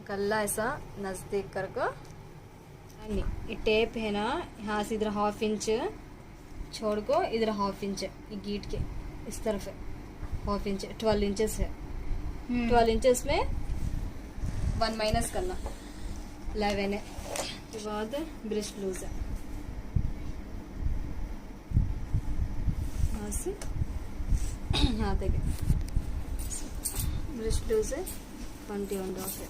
कल्ला ऐसा नजदीक करको। ये टेप है ना, यहाँ से इधर 1/2 इंच छोड़ को, इधर 1/2 इंच ये गीट के इस तरफ है 1/2 इंच, 12 इंचेस है। 12 इंचेस में 1 माइनस करना, 11 है। उसके बाद ब्रश लूज है, यहाँ से यहाँ तक है। ब्रश लूज है 21.5 है।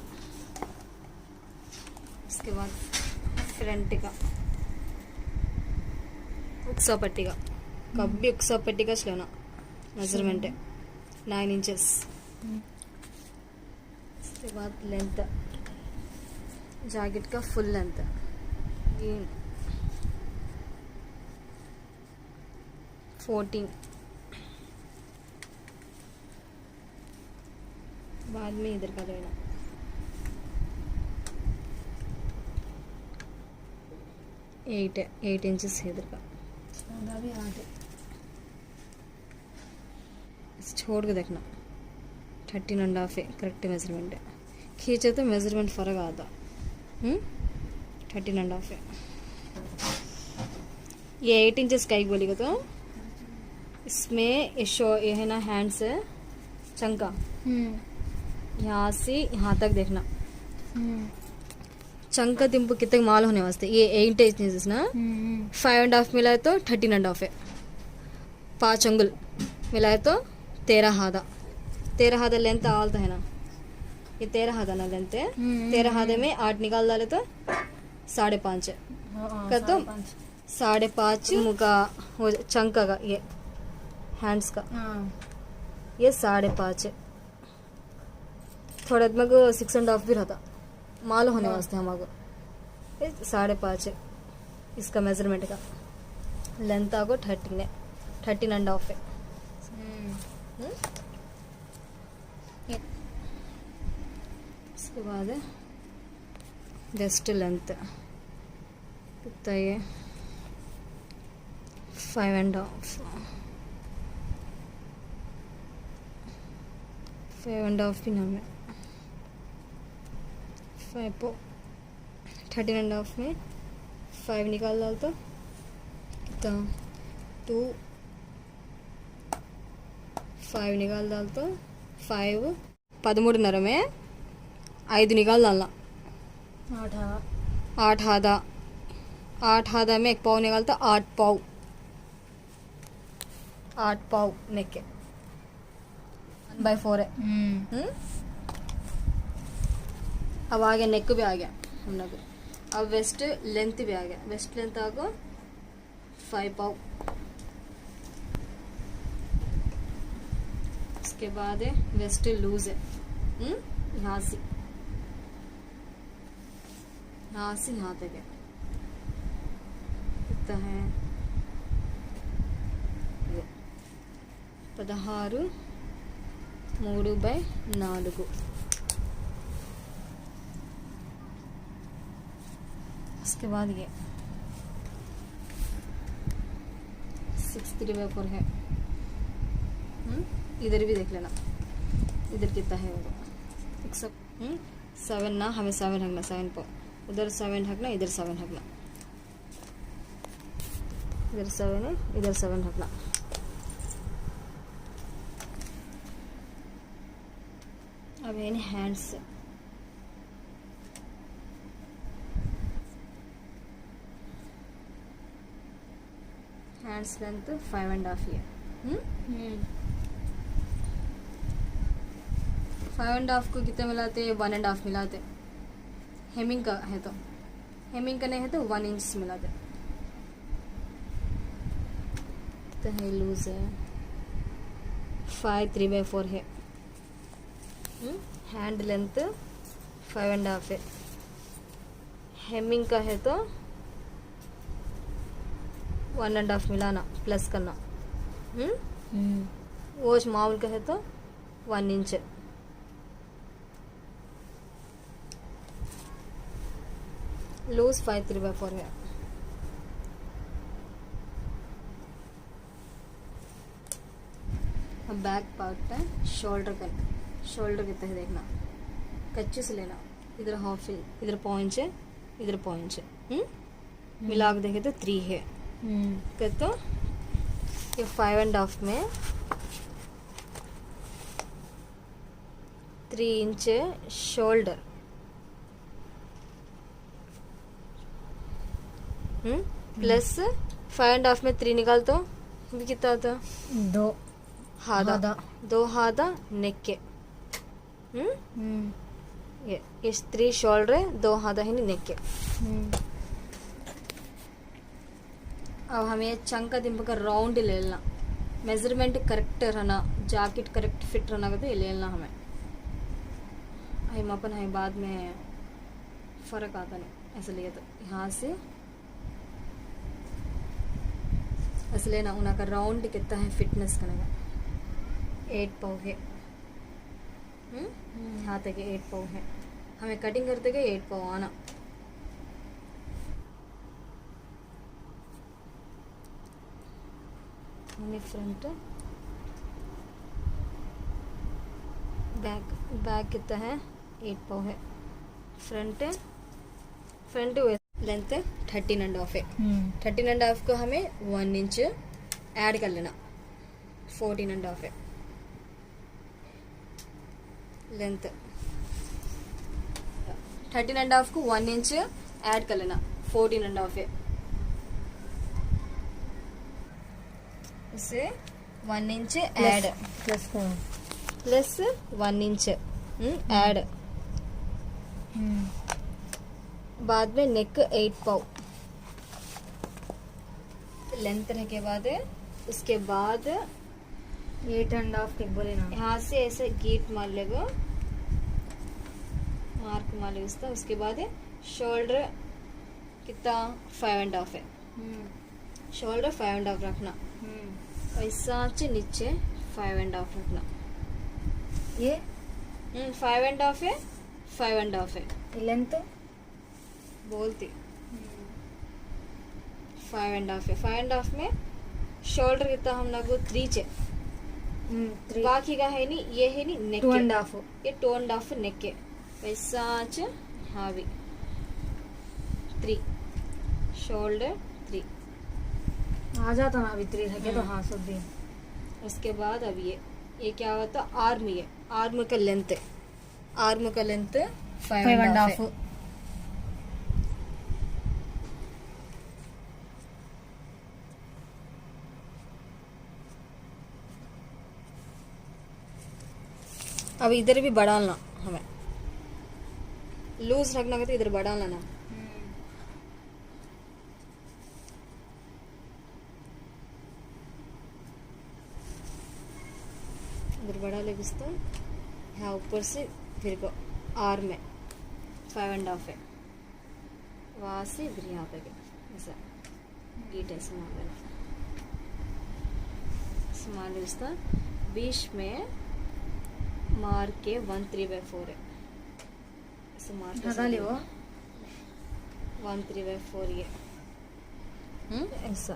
इसके बाद फ्रंट का उक्सा पट्टी का, कभी उक्सा पट्टी का लेना मेजरमेंट है 9 इंचेस। इसके बाद लेंथ, जैकेट का फुल लेंथ ये 14। बाद में इधर का लेना 8 है, 8 इंचेस है इधर का। भी 8 है। छोड़ के देखना 13.5 है, करेक्ट मेजरमेंट है। खींचे तो मेजरमेंट फर्क आता। 13.5 है। ये 8 इंचेस का एक बोलेगा तो इसमें ये है ना, हैंड्स है चंका, यहाँ से यहाँ तक देखना। चंका दिंपु कितने माल होने वास्ते ये 8 इंचेस ना, 5.5 मिलाए तो 13.5 है। 5 अंगुल मिलाए तो 13 हादा। 13 हादा लेंथ आलता है ना, ये 13 हादा ना लेंथ है। 13 हादे में 8 निकाल डाले तो 5.5 है। कर तो 5.5 मुका वो चंका का, ये हैंड्स का ये 5.5 है। थोड़ा मग 6.5 भी रहता माल होने वास्ते हमारे 5.5 है। इसका मेजरमेंट का लेंथ आगो 13 है, 13.5 है। इसके बाद है वेस्ट लेंथ कितना है 5.5। 5.5 भी नाम है 5 को 13.5 में 5 निकाल डाल तो कितना 2, 5 निकाल डाल तो 5 13.5 में 5 निकाल डालना 8 आधा। 8 आधा में 1 पाव निकालता 8 पाव। 8 पाव नेक के 1/4 है। अब आ गया नेक भी आ गया हम लोग। अब वेस्ट लेंथ भी आ गया। वेस्ट लेंथ आगो 5 पाव। इसके बाद है वेस्ट लूज है, यहाँ से यहाँ तक है। कितना है 16/3/4। उसके बाद ये 6/3/4 है। इधर भी देख लेना, इधर कितना है वो 7 ना, हमें 7 रखना। 7 पर उधर 7 रखना, इधर 7 रखना। इधर 7 है, इधर 7 रखना। अब ये हैंड्स से हैंड्स लेंथ 5.5 है। 5.5 को कितने मिलाते हैं 1.5 मिलाते। हेमिंग का है तो, हेमिंग का नहीं है तो 1 इंच मिलाते। तो है लूज है 5/3/4 है। हैंड लेंथ 5.5 है। हेमिंग का है तो 1.5 मिलाना, प्लस करना। वो मामूल का है तो 1 इंच है। लूज 5/3/4 है। अब बैक पार्ट है शोल्डर का, शोल्डर कितना है देखना, कच्चे से लेना इधर हाफ इधर पॉइंट है, इधर पॉइंट है। मिला के देखे तो 3 है। तो ये 5.5 में 3 इंच शोल्डर, प्लस 5.5 में 3 निकाल तो भी कितना होता? 2 हादा, 2 हादा नेक के। ये इस 3 शोल्डर है, 2 हादा है नेक के। अब हमें चंका दिंप का राउंड ले लेना, मेजरमेंट करेक्ट रहना, जैकेट करेक्ट फिट रहना कहते ले लेना हमें। हम अपन है बाद में फर्क आता नहीं ऐसे लिए तो यहाँ से ऐसे लेना। उना का राउंड कितना है फिटनेस करने का 8 पाव है। यहाँ तक 8 पाव है। हमें कटिंग करते गए 8 पाव आना। फ्रंट बैक, बैक कितना है 8 पाव है। फ्रंट लेंथ 13.5 है। 13.5 को हमें 1 इंच ऐड कर लेना, 14.5 है लेंथ। 13.5 को 1 इंच ऐड कर लेना, 14.5 है। इसे 1 inch add plus 1 inch add. बाद में नेक 8 पाव लेंथ रहने के बाद उसके बाद 8.5 के बोले ना, यहाँ से ऐसे गीट मार लेगा, मार्क मार लेगा। उसके बाद शोल्डर कितना 5.5 है। शोल्डर 5.5 रखना, ऐसा नीचे 5.5 रखना। ये 5.5 है, 5.5 है लेंथ बोलती। 5.5 है। 5.5 में शोल्डर कितना हम लोग 3 है। बाकी का है नहीं, ये है नहीं नेक 2.5, ये 2.5 नेक है। वैसा हाँ भी 3 शोल्डर 3 आ जाता ना अभी 3 है तो हाँ सब भी। उसके बाद अब ये क्या होता आर्म, ये आर्म का लेंथ है। आर्म का लेंथ 5.5 है। अब इधर भी बढ़ाना हमें, लूज रखना कहते इधर बढ़ाना ना। इधर बढ़ा ले तो यहाँ ऊपर से फिर को आर्म में 5.5 है, वहाँ से फिर यहाँ तक ऐसा गीट ऐसे मार लेना। सामान इसका बीच में मार के 1/3/4 है, ऐसे मार के हटा ले वो 1/3/4 ये ऐसा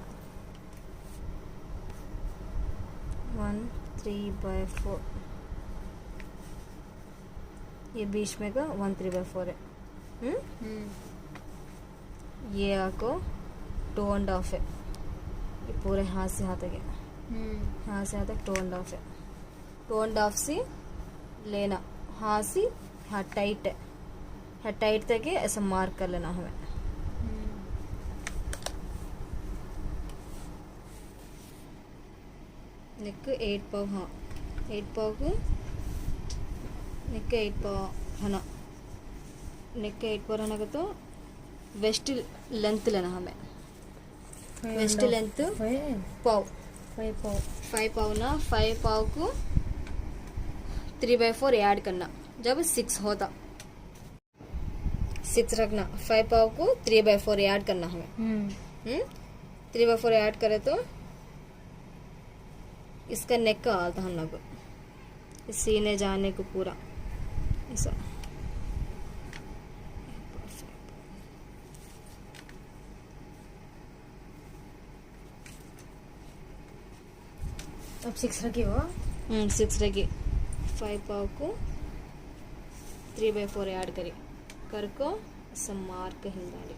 1/3/4 ये बीच में का 1/3/4 है। ये आपको 2.5 है। ये पूरे हाथ से हाथ तक है, हाथ से हाथ तक 2.5 है। 2.5 से लेना, हाथ से हाँ टाइट है, हाँ टाइट तक है ऐसा मार्क कर लेना हमें। नेक 8 पाव, हाँ 8 पाव को नेक 8 पाव है ना। नेक 8 पाव रहना का तो वेस्ट लेंथ लेना हमें। वेस्ट लेंथ पाव 5 पाव ना, 5 पाव को 3/4 ऐड करना जब 6 होता, 6 रखना। 5 पाव को 3/4 ऐड करना हमें। 3/4 ऐड करे तो इसका नेक का हाल था हम लोग सीने जाने को पूरा ऐसा। अब 6 रखी हो। 6 रखी। 5 पाव को 3/4 ऐड करी, ಕರ್ಕೊ ಸಮ್ ಮಾರ್ಕ್ ಹಿಂದಾಡಿ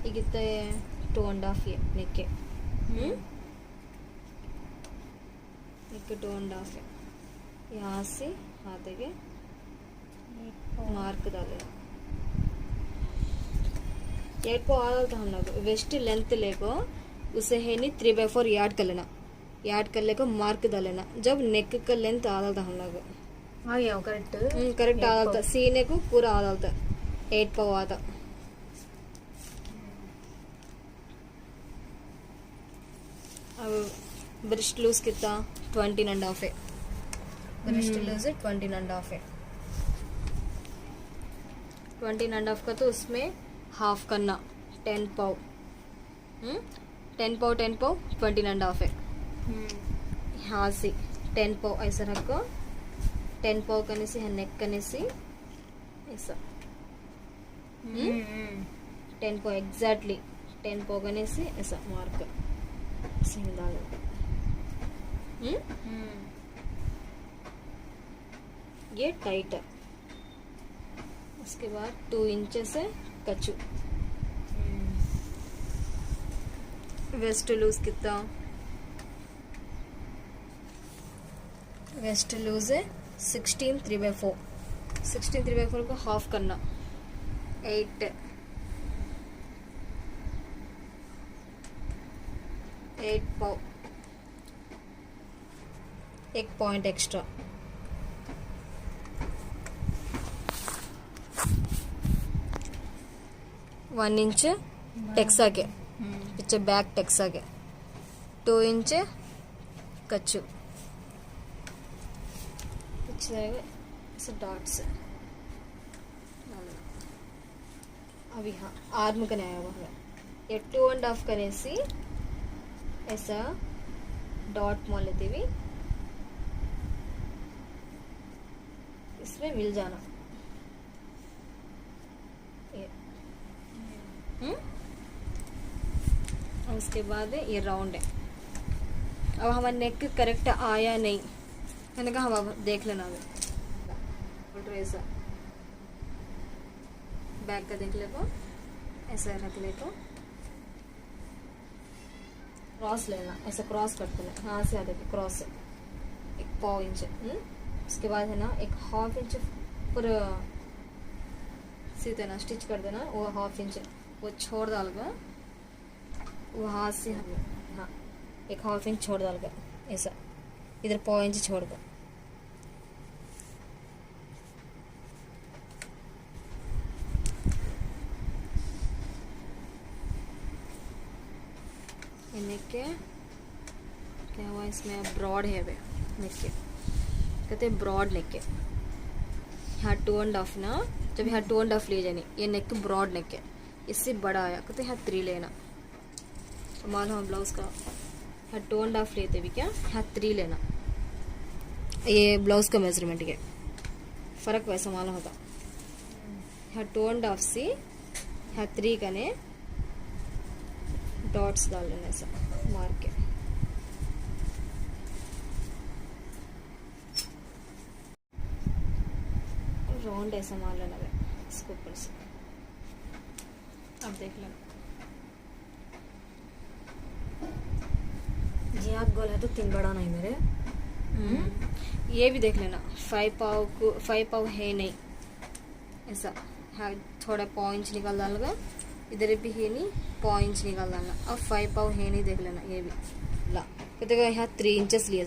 ಈಗಿತ್ತೆ 2.5 नेके नेक 2.5 यहाँ से हाथे मार्क डाले 8 को आधा था हम लोग वेस्ट लेंथ लेको उसे है नहीं 3/4 यार्ड कर लेको मार्क डालेना जब नेक का लेंथ आधा था हम लोग आ गया करेक्ट करेक्ट आधा था सीने को पूरा आधा था 8 पाव आधा अब ब्रिस्ट लूज कितना 20.5 है ब्रिस्ट लूज 20.5 है 20.5 का तो उसमें हाफ करना 10 पाव 10 पाव 20.5 है यहाँ से 10 पाव ऐसा रखो 10 पाव करने से नेक करने से ऐसा 10 पाव एग्जैक्टली 10 पाव करने से ऐसा मार्क सिंह डालो ये टाइट है उसके बाद 2 इंचेस है कच्चू वेस्ट लूज कितना वेस्ट लूज है 16 3/4 16 3/4 को हाफ करना 8 पाव 1 point extra one inch taxa के पीछे बैक टेक्सा के 2 इंच कच्चू पीछे ऐसे डॉट्स अभी हाँ आर्म का आया हुआ है ये 2.5 करने से ऐसा डॉट मोल लेते हुए इसमें मिल जाना और उसके बाद ये राउंड है अब हमारा नेक करेक्ट आया नहीं मैंने कहा हम अब देख लेना ऐसा बैक का देख ले को ऐसा रख ले को क्रॉस लेना ऐसा क्रॉस कट करना हाँ से आते क्रॉस 1 पाव इंच उसके बाद है ना 1/2 इंच पूरा सीधे ना स्टिच कर देना वो 1/2 इंच वो छोड़ डालगा वहाँ से हमें हाँ 1/2 इंच छोड़ डालगा ऐसा इधर पाव इंच छोड़ दो नेक के क्या हुआ इसमें ब्रॉड है वे नेक के कहते हैं ब्रॉड नेक के यहाँ 2.5 ना जब यहाँ 2.5 ले जानी ये नेक ब्रॉड नेक है इससे बड़ा आया कहते हैं यहाँ 3 लेना तो मान लो ब्लाउज का यहाँ 2.5 लेते भी क्या यहाँ 3 लेना ये ब्लाउज का मेजरमेंट के फर्क वैसा मालूम होता यहाँ 2.5 से यहाँ 3 करने डॉट्स डाल लेना ऐसा मार के राउंड ऐसा मार लेना है इसके ऊपर से अब देख लेना जी आप गोल है तो 3 बड़ा नहीं मेरे ये भी देख लेना 5 पाव है नहीं ऐसा हाँ थोड़ा पॉइंट निकाल डालगा इधर भी है नहीं पॉइंट निकाल डालना अब 5 पाव है नहीं देख लेना ये भी ला कहते यहाँ 3 इंचेस लिए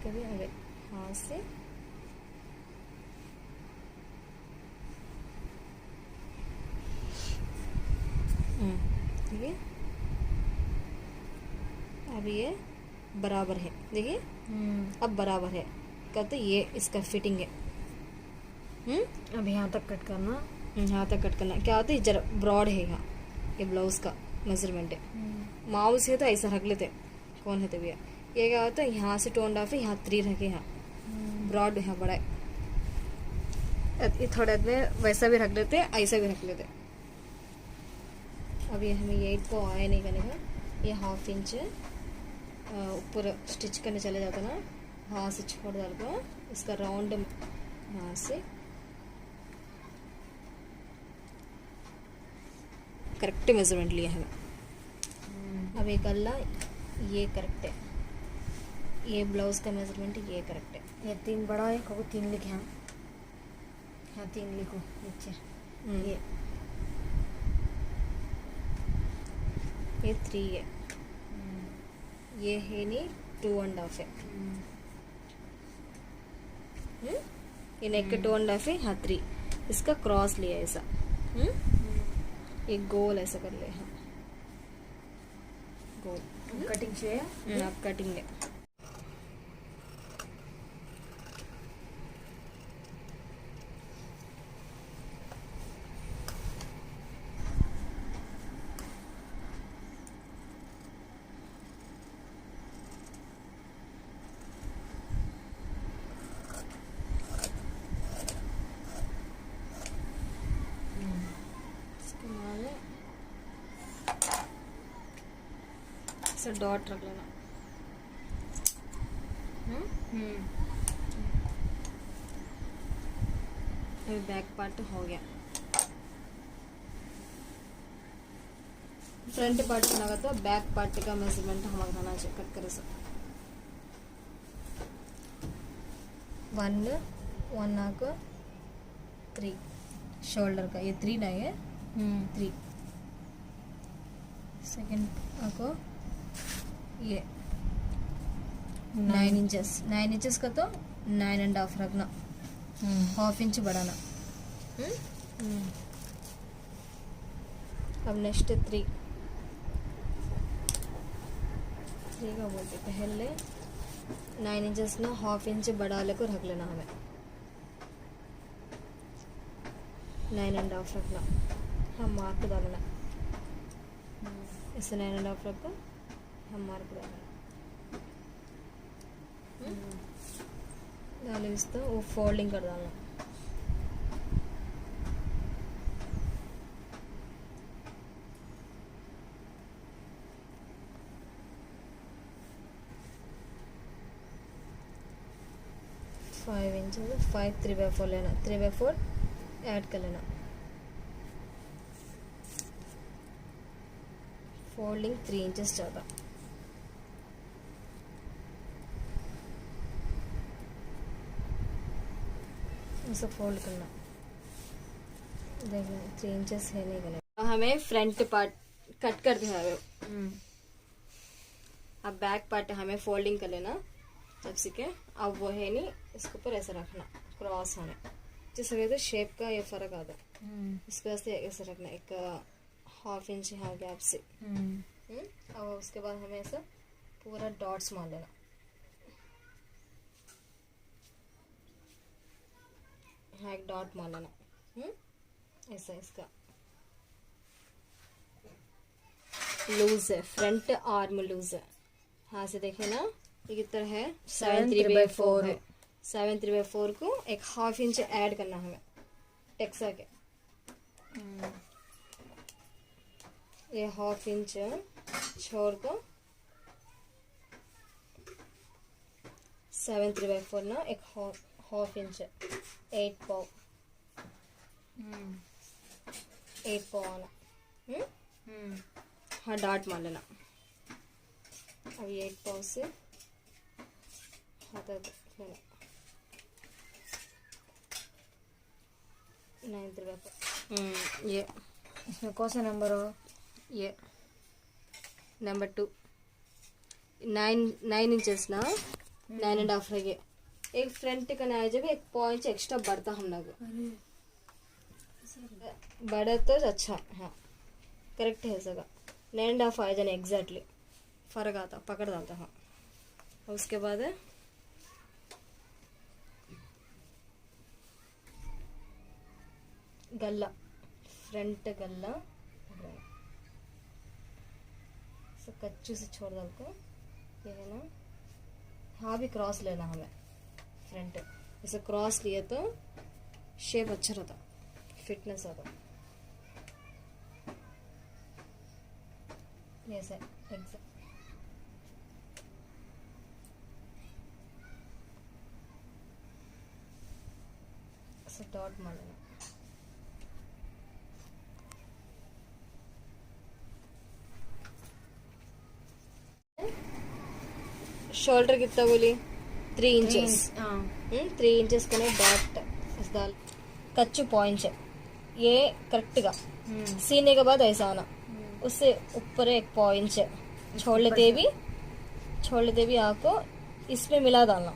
कभी आगे हाँ से ठीक है अब ये बराबर है देखिए अब बराबर है कहते ये इसका फिटिंग है अब यहाँ तक कट करना यहाँ तक कट करना क्या होता है जरा ब्रॉड है यहाँ ये ब्लाउज का मेजरमेंट है माउस है तो ऐसा रख लेते कौन है तो भैया ये क्या होता है यहाँ से 2.5 है यहाँ 3 रखे यहाँ ब्रॉड यहाँ बड़ा है ये थोड़ा में वैसा भी रख लेते ऐसा भी रख लेते अब ये हमें 8 को आया नहीं करने का ये हाफ इंच ऊपर स्टिच करने चले जाता ना, वहाँ से छोड़ डाल को इसका राउंड वहाँ से करेक्ट मेजरमेंट लिया है। अब ये गला ये करेक्ट है, ये ब्लाउज का मेजरमेंट ये करेक्ट है। ये 3 बड़ा है, को 3 लिखे हैं। हाँ 3 लिखो नीचे। ये 3 है, ये है नहीं 2.5 है। ये नेक 2.5 है, हाँ 3। इसका क्रॉस लिया ऐसा, ये गोल ऐसा कर ले, हाँ गोल। कटिंग चाहिए आप कटिंग है। ऐसा डॉट रख लेना। अभी बैक पार्ट हो गया। फ्रंट पार्ट बनागा तो बैक पार्ट का मेजरमेंट हमारा बनाना चाहिए, कट करे सब 1 नाको 3 शोल्डर का, ये 3 नहीं है 3। सेकंड आपको ये 9 इंचेस, 9 इंचेस का तो 9.5 रखना, हाफ इंच बढ़ाना। अब नेक्स्ट 3 का बोलते पहले 9 इंचेस ना हाफ इंच बढ़ा लेकर रख लेना हमें, 9.5 रखना। हम मार्क डालना, इसे 9.5 रखकर हम मार्क डालना। डाले इस तो वो फोल्डिंग कर डालना। फाइव इंच 5 3/4 लेना, 3/4 ऐड कर लेना। फोल्डिंग 3 इंचेस ज़्यादा। इसे फोल्ड करना, देखो 3 इंचेस है नहीं करना। हमें फ्रंट पार्ट कट कर दिया है। अब बैक पार्ट हमें फोल्डिंग कर लेना जब सीखे। अब वो है नहीं, इसके ऊपर ऐसा रखना क्रॉस होने, जिससे कहते शेप का ये फर्क आता है। इसके वास्ते ऐसा रखना, एक हाफ इंच यहाँ गैप से। अब उसके बाद हमें ऐसा पूरा डॉट्स मार लेना। हाँ एक डॉट मार लेना, ऐसा। इसका लूज है, फ्रंट आर्म लूज है। हाँ से देखे ना, ये कितना है 7 3/4 है। 7 3/4 को एक हाफ इंच ऐड करना हमें टेक्सा के। ये हाफ इंच छोड़ को 7 3/4 ना एक हाफ इंच 8 पाव 8 पाव आना। हाँ डॉट मार लेना। अब ये 8 पाव से हाथ लेना 9 3/4। ये इसमें कौन सा नंबर हो? ये नंबर 2 9 इंचेस ना 9.5 है। एक फ्रंट का ना जब 1 पॉइंट एक्स्ट्रा बढ़ता हम लोग बढ़ा तो अच्छा। हाँ करेक्ट है सगा 9.5 आ जाने एग्जैक्टली फर्क आता, पकड़ डालता। हाँ उसके बाद है गला, फ्रंट गला कच्चू से छोड़ डाल को ये है ना। हाँ भी क्रॉस लेना हमें फ्रंट, जैसे क्रॉस लिए तो शेप अच्छा रहता, फिटनेस आता। ये ऐसे एग्जैक्ट ऐसे डॉट मार लेना। शोल्डर कितना बोली 3 इंचेस। 3 इंचेस का डॉट इस डाल कच्चू पॉइंट ये करेक्ट गा सीने के बाद ऐसा आना उससे ऊपर एक पॉइंट छोड़ लेते भी आपको इसमें मिला डालना।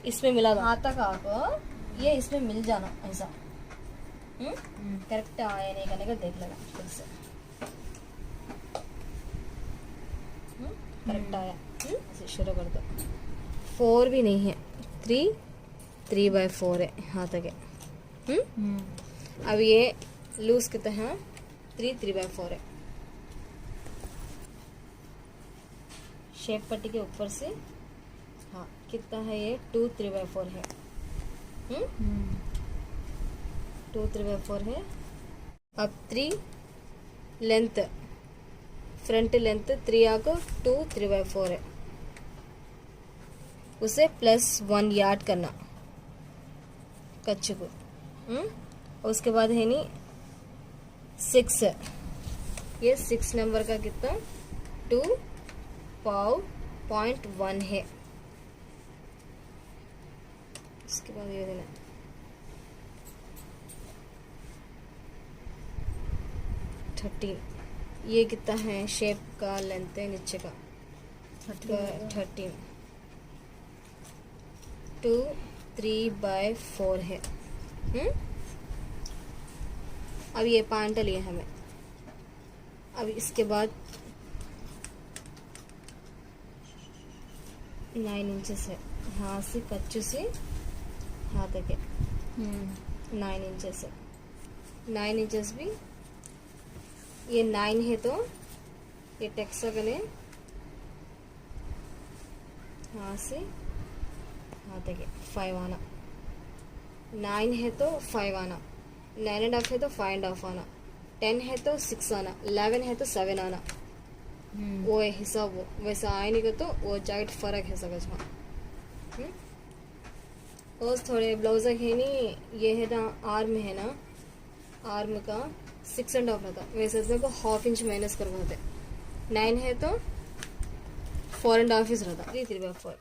इसमें मिला हाथ तक आपको ये इसमें मिल जाना ऐसा। करेक्ट आया नहीं करने का देख लेना फिर से। करेक्ट आया ऐसे शुरू कर दो। 4 भी नहीं है 3/4 है यहाँ तक है। अब ये लूज कितना है 3/4 है। शेप पट्टी के ऊपर से हाँ कितना है ये 2/3/4 है। 2/3/4 है। अब 3 लेंथ फ्रंट लेंथ 3 आको 2/3/4 है उसे +1 यार्ड करना कच्चे को। उसके बाद है नहीं 6 ये 6 नंबर का कितना 2.1 है। उसके बाद ये देना 13 ये कितना है शेप का लेंथ है नीचे का 13 2/3/4 है। अब ये पैंट लिए हमें। अब इसके बाद 9 इंचेस है यहाँ से कच्चू से यहाँ तक है 9 इंचेस है। 9 इंचेस भी ये 9 है तो ये टेक्सा कने यहाँ से यहाँ तक है 5 आना। 9 है तो 5 आना 9.5 है तो 5.5 आना 10 है तो 6 आना 11 है तो 7 आना। वो है हिसाब वो वैसा आए का तो वो जाइट फर्क है समझ में। और थोड़े ब्लाउज है नहीं ये है ना आर्म है ना आर्म का 6.5 रहता वैसे इसमें को ½ इंच माइनस कर होते 9 है तो 4.5 इंच रहता 3/4।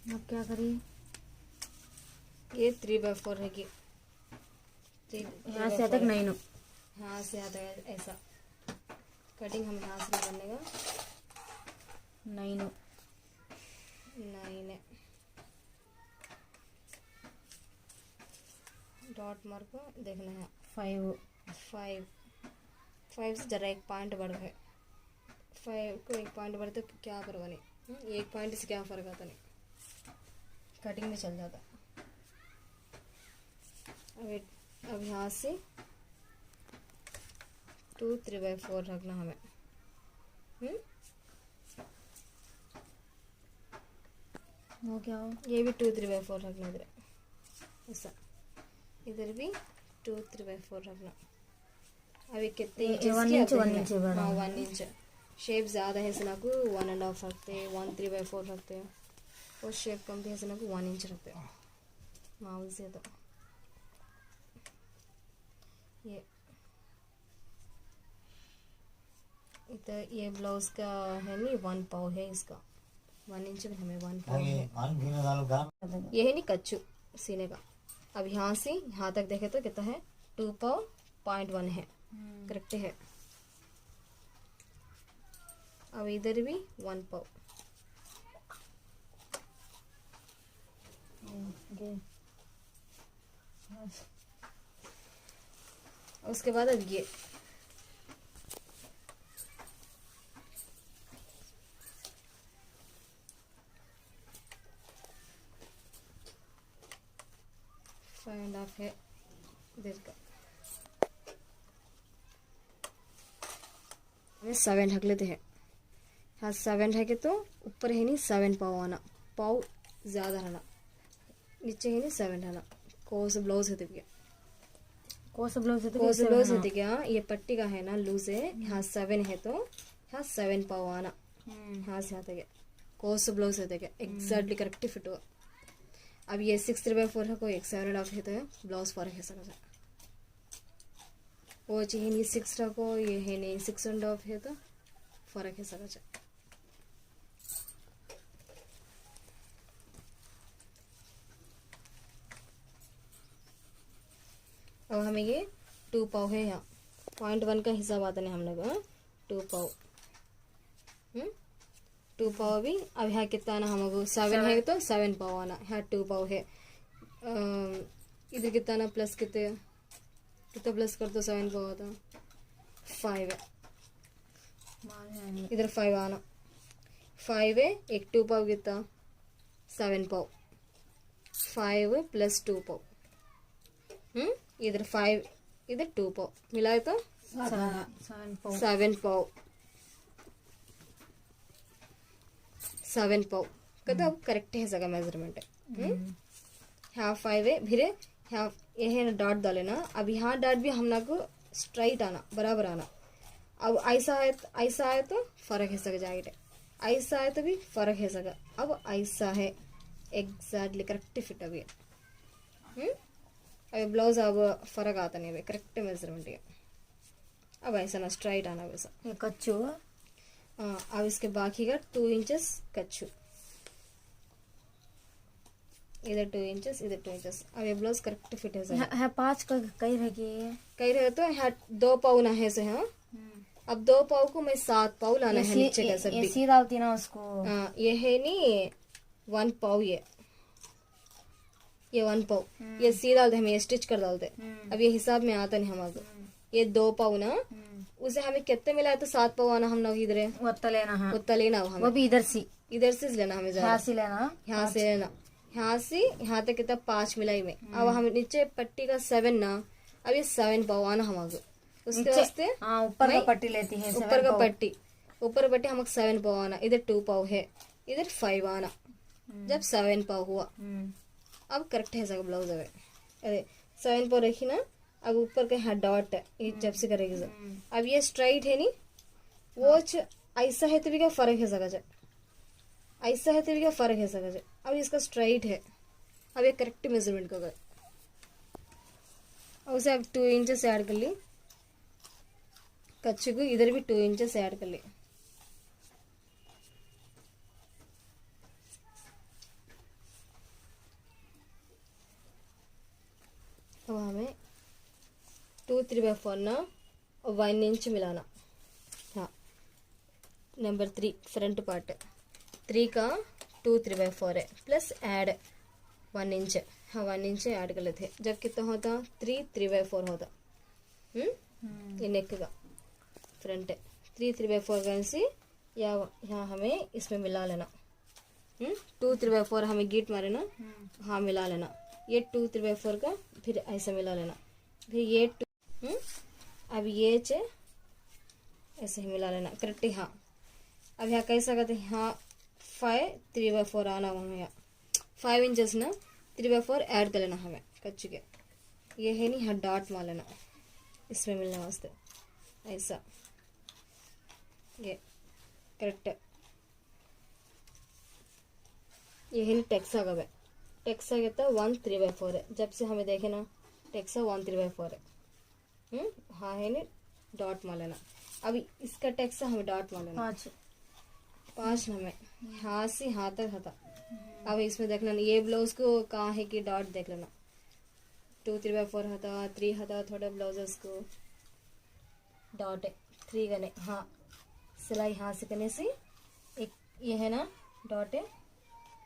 अब क्या करिए ये 3/4 है कि यहाँ से तक 9 यहाँ से आता है ऐसा कटिंग हम यहाँ से करने का 9 9 है। डॉट मार्क को देखना है 5 से जरा 1 पॉइंट बढ़ गए 5 को 1 पॉइंट बढ़े तो क्या करवाने 1 पॉइंट से क्या फर्क आता नहीं कटिंग में चल जाता। अब यहाँ से 2/3/4 रखना हमें। वो क्या हो ये भी 2/3/4 रखना इधर ऐसा इधर भी 2/3/4 रखना। अभी कितने one inch, one inch हाँ 1 इंच शेप ज़्यादा है इसना को 1.5 रखते हैं 1/3/4 रखते हैं और शेप कम भी है इसना को 1 इंच रखते हैं माउल से तो ये इधर ये ब्लाउज का है नहीं 1 पाव है इसका 1 इंच में हमें 1 पाव है। ये है नहीं कच्चू सीने का। अब यहाँ से यहाँ तक देखे तो कितना है 2.1 है करेक्ट है। अब इधर भी 1 पाव उसके बाद अब ये फाइव एंड हाफ है इधर का, हमें 7 ढक लेते हैं। हाँ 7 ढके तो ऊपर है नहीं 7 पाव आना, पाव ज़्यादा रहना, नीचे है नहीं 7 रहना। कोस ब्लाउज है तो क्या, कोस ब्लाउज कोस ब्लाउज है तो क्या, ये पट्टी का है ना लूज है, यहाँ 7 है तो यहाँ 7 पाव आना, यहाँ से आता गया कोस ब्लाउज है तो क्या एग्जैक्टली करेक्ट फिट हुआ। अब ये 6/4 है, कोई एक 7.5 है तो ब्लाउज फर्क है सका वो चाहिए नहीं 6 रखो, ये है नहीं 6.5 है तो फर्क है सका। अब हमें ये 2 पाव है, यहाँ 0.1 का हिसाब आता नहीं हम लोग, 2 पाव 2 पाव भी। अब यहाँ कितना आना हमको 7 है तो 7 पाव आना, यहाँ 2 पाव है। इधर कितना आना प्लस कितना प्लस कर दो 7 पाव आता 5 है, इधर 5 आना 5 है, एक 2 पाव कितना 7 पाव, 5 प्लस 2 पाव, इधर 5 इधर 2 पाव मिलाए तो 7 पाव, 7 पाव कहते अब करेक्ट है सगा मेजरमेंट है। यहाँ 5 है, फिर यहाँ ये है ना डॉट डाले ना, अब यहाँ डॉट भी हम लोग को स्ट्राइट आना बराबर आना। अब ऐसा है तो फर्क है सका जाएगा, ऐसा है तो भी फर्क है सका। अब ऐसा है एग्जैक्टली करेक्ट फिट अभी अभी ब्लाउज अब फर्क आता नहीं, अभी करेक्ट मेजरमेंट है। अब ऐसा ना स्ट्राइट आना वैसा ये कच्चू। अब इसके बाकी का 2 इंचेस कच्चू, इधर 2 इंचेस इधर 2 इंचेस। अब ये ब्लाउज करेक्ट फिट है सर। है 5 का कई रहे तो यहाँ 2 पाव ना है से, हाँ अब 2 पाव को मैं 7 पाव लाना है नीचे का सब भी। सीधा होती ना उसको। ये है नहीं 1 पाव, ये 1 पाव ये सीधा डालते हम, ये स्टिच कर डालते। अब ये हिसाब में आता नहीं हमको, ये 2 पाव ना उसे हमें कितने मिला है तो 7 पाव आना हम लोग इधर उतना लेना है, उतना लेना हमें, वो भी इधर से लेना हमें यहाँ से लेना, यहाँ से लेना, यहाँ से यहाँ तक कितना 5 मिलाई में। अब हम नीचे पट्टी का 7 ना, अब ये 7 पाव आना हमको, उसके वास्ते ऊपर का पट्टी लेती है, ऊपर पट्टी हमको 7 पाव आना, इधर 2 पाव है, इधर 5 आना, जब 7 पाव हुआ अब करेक्ट है सका ब्लाउज। अरे 7 पाव रखी ना, अब ऊपर का यहाँ डॉट है, ये जब से करेगी सर। अब ये स्ट्राइट है नहीं, वो ऐसा है तो भी क्या फर्क है सका, ऐसा है तो भी क्या फर्क है सका। अब इसका स्ट्राइट है, अब ये करेक्ट मेजरमेंट का और उसे अब 2 इंचेस ऐड कर ली कच्चे को, इधर भी 2 इंचेस ऐड कर ली। अब हमें 2 3/4 ना 1 इंच मिलाना। हाँ नंबर 3 फ्रंट पार्ट 3 का 2 3/4 है, प्लस ऐड 1 इंच। हाँ 1 इंच ऐड कर लेते, जब कितना होता 3 3/4 होता। ये नेक का फ्रंट है 3 3/4 का सी, या यहाँ हमें इसमें मिला लेना। 2 3/4 हमें गीट मारे ना, हाँ मिला लेना। ये 2 3/4 का फिर ऐसा मिला लेना, फिर ये 2 अब ये ऐसे ही मिला लेना करेक्ट। हाँ अब यहाँ कैसा करते हैं, हाँ 5 3/4 आना वहाँ, यहाँ 5 इंचेस ना 3/4 ऐड कर लेना हमें कच्चे के। ये है नहीं यहाँ डॉट मार लेना इसमें मिलने वास्ते, ऐसा ये करेक्ट। ये है नहीं टेक्सा का है, टेक्सा कहता है 1 3/4 है, जब से हमें देखे ना टेक्सा 1 3/4 है। हाँ है नहीं डॉट मार लेना। अब इसका टेक्सा हमें डॉट मार लेना 5 हमें यहाँ से यहाँ तक था। अब इसमें देखना ये ब्लाउज को कहाँ है कि डॉट देख लेना, 2 3/4 था, 3 था, थोड़ा ब्लाउजेस को डॉट है 3 करने। हाँ सिलाई यहाँ से करने से एक ये है ना डॉट है,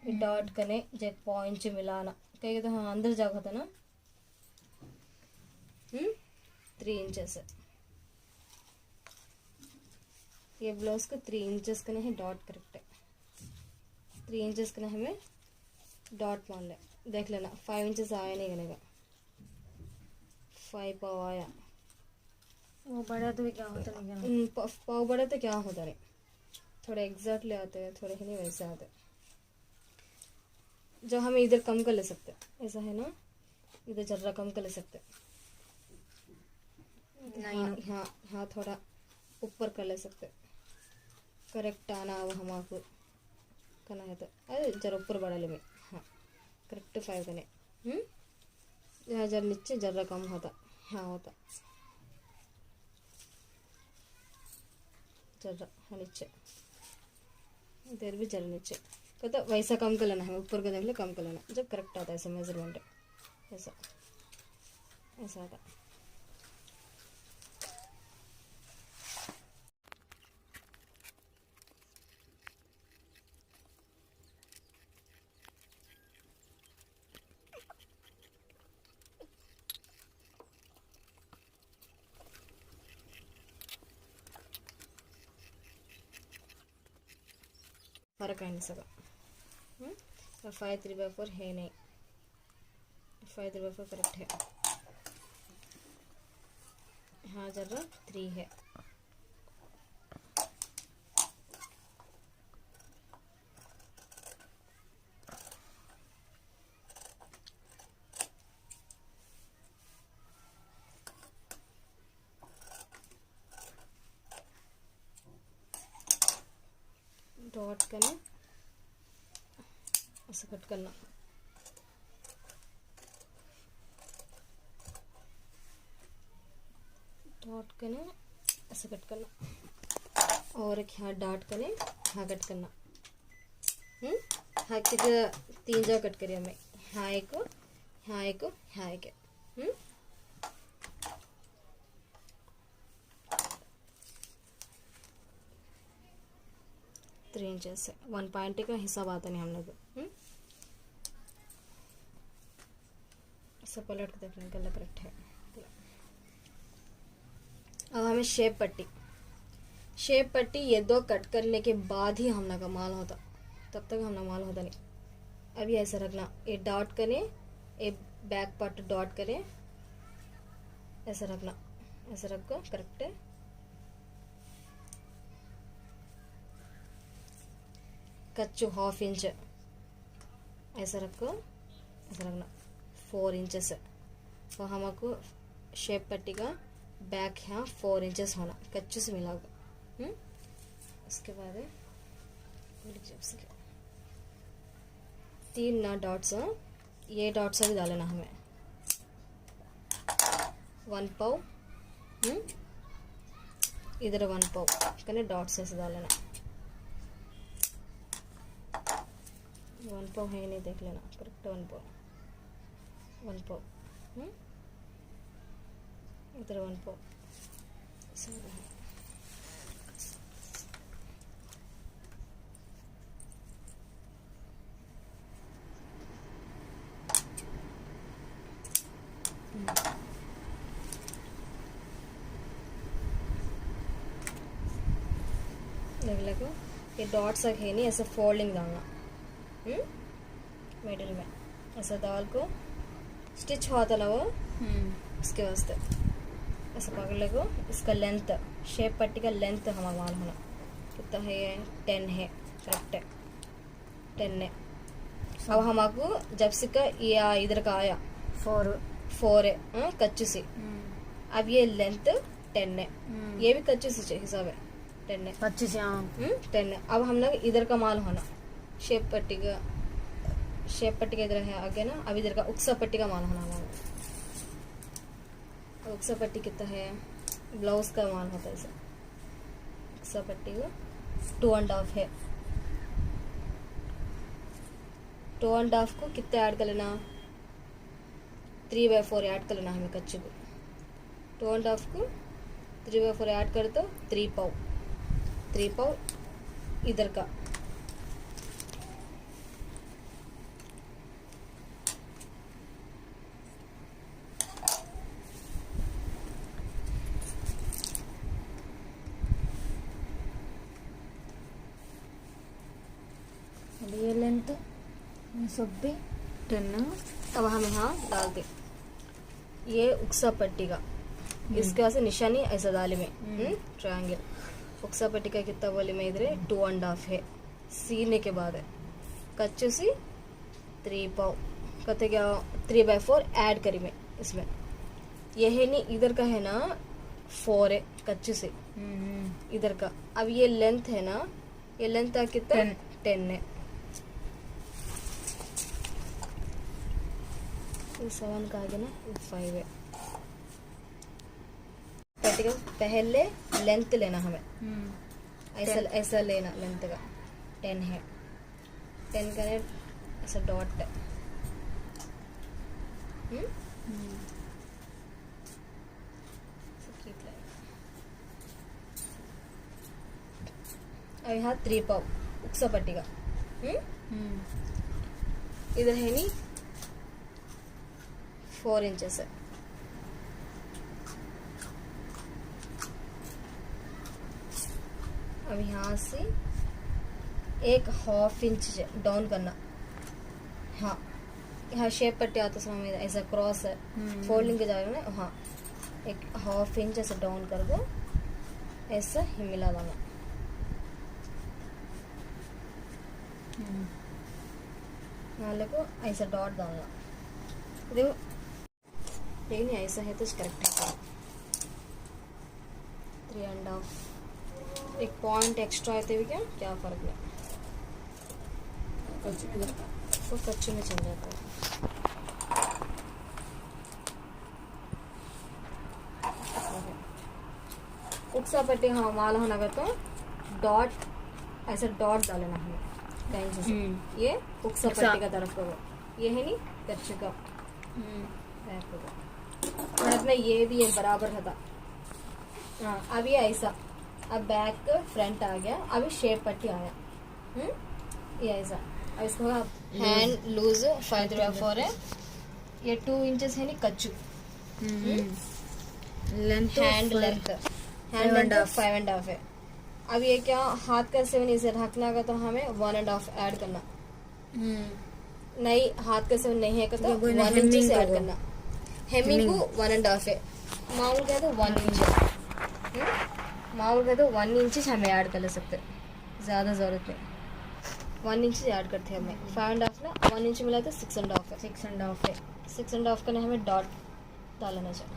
डॉट करने जब पॉइंट मिलाना कहीं तो हाँ अंदर जाओ था ना। 3 इंचेस। ये ब्लाउज को 3 इंचेस का नहीं डॉट करेक्ट है। 3 इंचेस का हमें डॉट मान ले, देख लेना 5 इंचेस आया नहीं बनेगा। 5 पाव आया। वो बड़ा तो भी क्या होता नहीं क्या? पाव बड़ा तो क्या होता नहीं, थोड़े एग्जैक्टली आते हैं, थोड़े ही नहीं वैसे आते, जो हमें इधर कम कर ले सकते, ऐसा है ना, इधर जर्रा कम कर ले सकते। हाँ हाँ हाँ, थोड़ा ऊपर कर ले सकते, करेक्ट आना अब हमारे करना है तो अरे जरा ऊपर बढ़ा ले में। हाँ करेक्ट 5 कने। यहाँ जरा नीचे जर्रा कम होता, हाँ होता जर्रा, हाँ नीचे इधर भी जरा नीचे कहता वैसा कम कर लेना है, ऊपर का देख ले कम कर लेना, जब करेक्ट आता है ऐसा मेजरमेंट ऐसा ऐसा आता। फर्क है नहीं सका। 5 3/4 है नहीं, 5 3/4 करेक्ट है। हाँ जरा 3 है। डॉट करना, ऐसे कट करना, डॉट करना, ऐसे कट करना, और एक यहाँ डॉट करने, यहाँ कट करना। हाँ कितने 3 जगह कट करिए हमें, यहाँ एक, यहाँ एक, यहाँ एक। 3 इंचेस 1 पॉइंट का हिसाब आता नहीं हम लोग। सब पलट के देखने गला करेक्ट है। अब हमें शेप पट्टी ये 2 कट करने के बाद ही हम लोग का माल होता, तब तक हम लोग माल होता नहीं। अभी ऐसा रखना, ये डॉट करें, ये बैक पार्ट डॉट करें, ऐसा रखना, ऐसा रखो करेक्ट है। कच्चू 1/2 इंच ऐसा रखो, ऐसा रखना 4 इंचेस। तो हमको शेप पट्टी का बैक यहाँ 4 इंचेस होना, कच्चू से मिला होगा। उसके बाद 3 ना डॉट्स, ये डॉट्स भी डालना हमें 1 पाव, इधर 1 पाव कने डॉट्स ऐसे डालना। 1 पाव है नहीं, देख लेना करेक्ट 1 पाव, 1 पाव, इधर 1 पाव देख लगो। ये डॉट्स है नहीं, ऐसे फोल्डिंग डालना मिडिल में, ऐसा दाल को स्टिच होता ना वो, उसके वास्ते ऐसा पकड़ लगो। इसका लेंथ, शेप पट्टी का लेंथ हमारा माल होना कितना है, 10 है करेक्ट है, 10 है। अब हमको जब से का ये इधर का आया 4 है कच्चू से, अब ये लेंथ 10 है, ये भी कच्चू से हिसाब है 10 है, 25 10 है। अब हम लोग इधर का माल होना, शेप पट्टी का इधर है आगे ना, अब इधर का उक्सा पट्टी का माल होना हमारा। उक्सा पट्टी कितना है, ब्लाउज का माल होता है इसे, उक्सा पट्टी का 2.5 है। 2.5 को कितना ऐड कर लेना, 3/4 ऐड कर लेना हमें कच्चे को। 2.5 को 3/4 ऐड कर तो 3 पाव, 3 पाव इधर का, सब्बे 10। अब हम यहाँ डालते ये उक्सा पट्टी का, इसके वहाँ से निशानी ऐसा डाले में ट्रायंगल उक्सा पट्टी का कितना बोले में इधर 2.5 है, सीने के बाद है कच्चू सी 3 पाव कहते क्या 3/4 ऐड करी में इसमें, ये है नहीं इधर का है ना 4 है कच्चू से इधर का। अब ये लेंथ है ना, ये लेंथ कितना 10 है, 7 का आगे ना 5 है। पट्टी पहले लेंथ लेना हमें, ऐसा ऐसा लेना लेंथ का 10 है, 10 का ऐसा डॉट है। अब यहाँ 3 पाव उक्सा पट्टी का इधर है नहीं 4 इंचेस है। अब यहाँ से एक 1/2 इंच डाउन करना, हाँ यहाँ शेप पट्टी आता समय ऐसा क्रॉस है फोल्डिंग के जाएगा ना, हाँ एक 1/2 इंच ऐसा डाउन कर दो, ऐसा ही मिला डालना। नाले को ऐसा डॉट डालना, देखो नहीं ऐसा है तो करेक्ट है। 3.5 एक पॉइंट एक्स्ट्रा आते हुए क्या फर्क नहीं, वो कच्चे में चल जाता है। उक्सा पट्टी हाँ माल होना का तो डॉट ऐसा डॉट डालना हमें कहीं से ये उक्सा पट्टी का तरफ करो, ये है नहीं कच्चे का बैक में ये भी है बराबर था। हाँ अब ये ऐसा, अब बैक फ्रंट आ गया, अभी शेप पट्टी आया ये ऐसा। अब इसको हैंड लूज 5/4 है, ये 2 इंचेस है नहीं कच्चू लेंथ हैंड लेंथ 5.5 है। अब ये क्या हाथ का 7 इसे ढकना का तो हमें 1.5 ऐड करना, नहीं हाथ का 7 नहीं है तो 1 इंच से ऐड करना। हेमिंग को 1.5 है, माउल का तो 1 इंच है, माउल का तो 1 इंच हमें ऐड कर ले सकते, ज़्यादा ज़रूरत नहीं 1 इंच ऐड करते हैं हमें। 5.5 ना 1 इंच मिला तो 6.5 है, 6.5 करने हमें डॉट डालना चाहिए।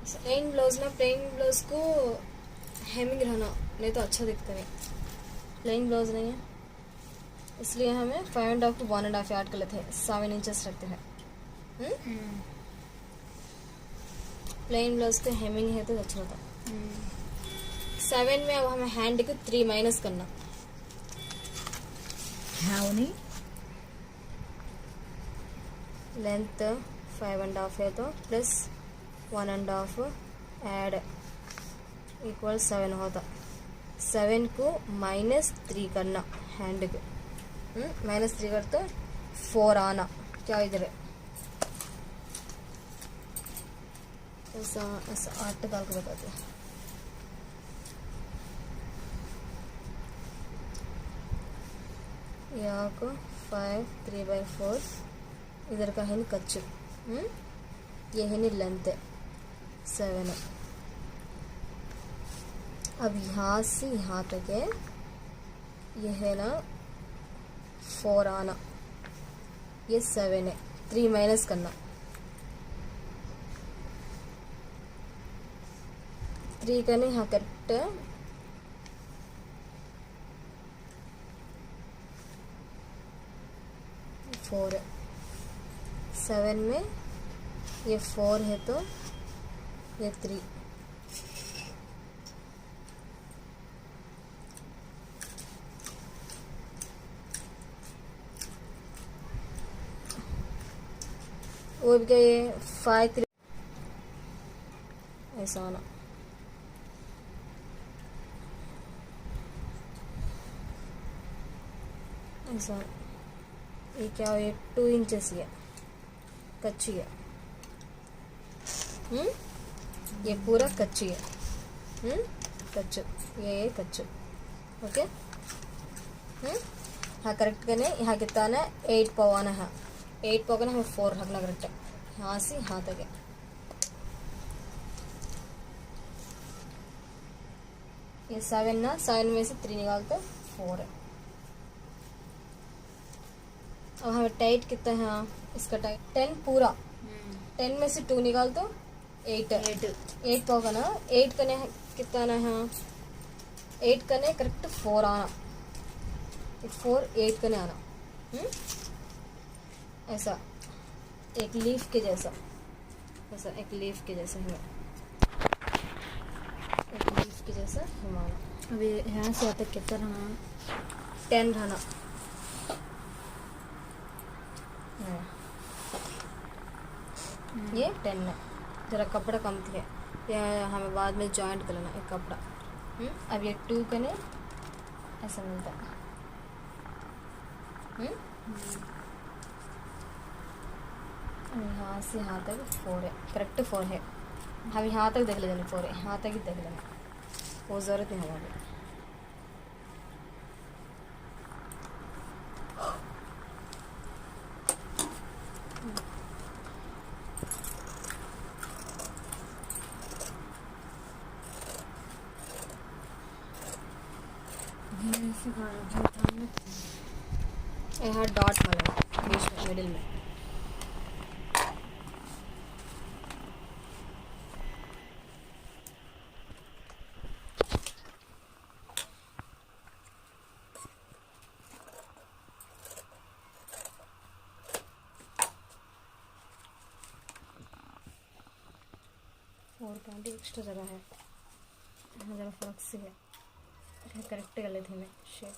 प्लेन ब्लाउज ना, प्लेन ब्लाउज को हेमिंग रहना नहीं तो अच्छा दिखता नहीं, प्लेन ब्लाउज नहीं है इसलिए हमें 5.5 को 1.5 ऐड कर लेते हैं, 7 इंचेस रखते हैं। प्लेन ब्लाउज को हेमिंग है तो अच्छा होता। 7 में अब हमें हैंड को 3 माइनस करना, लेंथ 5.5 है तो प्लस 1.5 ऐड इक्वल 7 होता। 7 को -3 करना हैंड को, -3 कर तो 4 आना, क्या इधर है ऐसा ऐसा 8 डाल के बताते हैं। यहाँ को 5 3/4 इधर का है नहीं कच्चू, ये है नहीं लेंथ है 7 है। अब यहाँ से यहाँ तक है, ये है ना 4 आना, ये 7 है, 3 माइनस करना, 3 करने यहाँ करेक्ट 4 है। 7 में ये 4 है तो ये 3, वो भी क्या ये 5 3 ऐसा होना। ऐसा ये क्या हो, ये 2 इंचेस है कच्ची है, ये पूरा कच्ची है, कच्चू ये कच्चू ओके। हाँ करेक्ट करने यहाँ कितना है 8 पाव आना है 8 पाव का ना हमें 4 रखना करेक्ट है यहाँ से यहाँ तक है ये 7 ना 7 में से 3 निकाल तो 4 है अब हमें टाइट कितना है हाँ इसका टाइट 10 पूरा 10 में से 2 निकाल तो 8 है 8 पाव का ना 8 करने कितना आना है 8 करने करेक्ट 4 आना 4 8 करने आना ऐसा एक लीफ के जैसा ऐसा एक लीफ के जैसा हमें एक लीफ के जैसा हमारा अभी यहाँ से आता कितना रहना 10 रहना ये 10 है जरा कपड़ा कम थी है ये हमें बाद में जॉइंट कर लेना एक कपड़ा अब ये 2 करने ऐसा मिलता है यहाँ से यहाँ तक 4 है करेक्ट 4 है हम यहाँ तक देख लेना 4 है यहाँ तक ही देख लेना वो ज़रूरत नहीं हमारी यहाँ डॉट वाला बीच में मिडिल में और पॉइंट एक्स्ट्रा जगह है यहाँ जरा फर्क से है करेक्ट कर लेते हैं शेप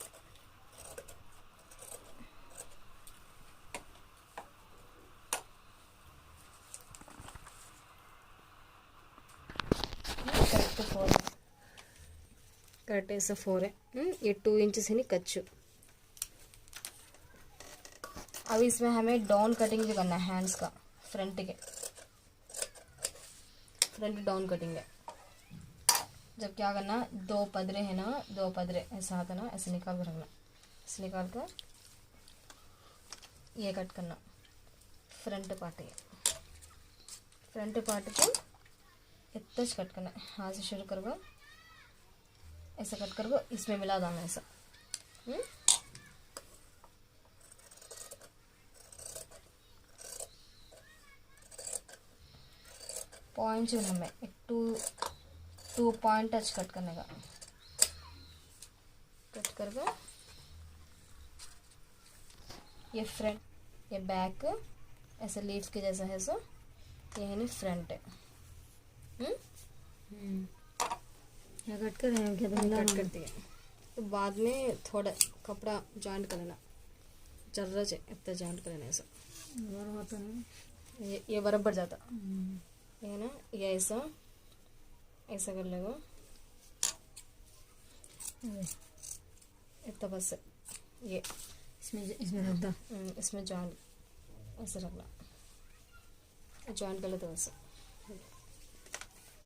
करेक्ट ऐसा 4 है ये 2 इंचेस है नहीं कच्चू अब इसमें हमें डाउन कटिंग भी करना है हैंड्स का फ्रंट डाउन कटिंग है जब क्या करना 2 पदरे है ना 2 पदरे ऐसा आता ना ऐसे निकाल कर रखना ऐसे निकाल कर ये कट करना फ्रंट पार्ट को इतना कट करना हाथ से शुरू करवा ऐसा कट करवा इसमें मिला देना ऐसा पॉइंट जो हमें एक 2 पॉइंट टच कट करने का कट करके ये फ्रंट ये बैक ऐसे लीफ के जैसा है सो ये है नहीं फ्रंट है क्या कट कर रहे हैं क्या कट करती है तो बाद में थोड़ा कपड़ा जॉइंट कर लेना जर्रा से इतना जॉइंट कर लेना ऐसा होता है ये बराबर जाता ये ना ये ऐसा ऐसा कर लेगा इतना बस ये इसमें रखता इसमें जॉइंट ऐसे रखना जॉइंट कर लेते वैसे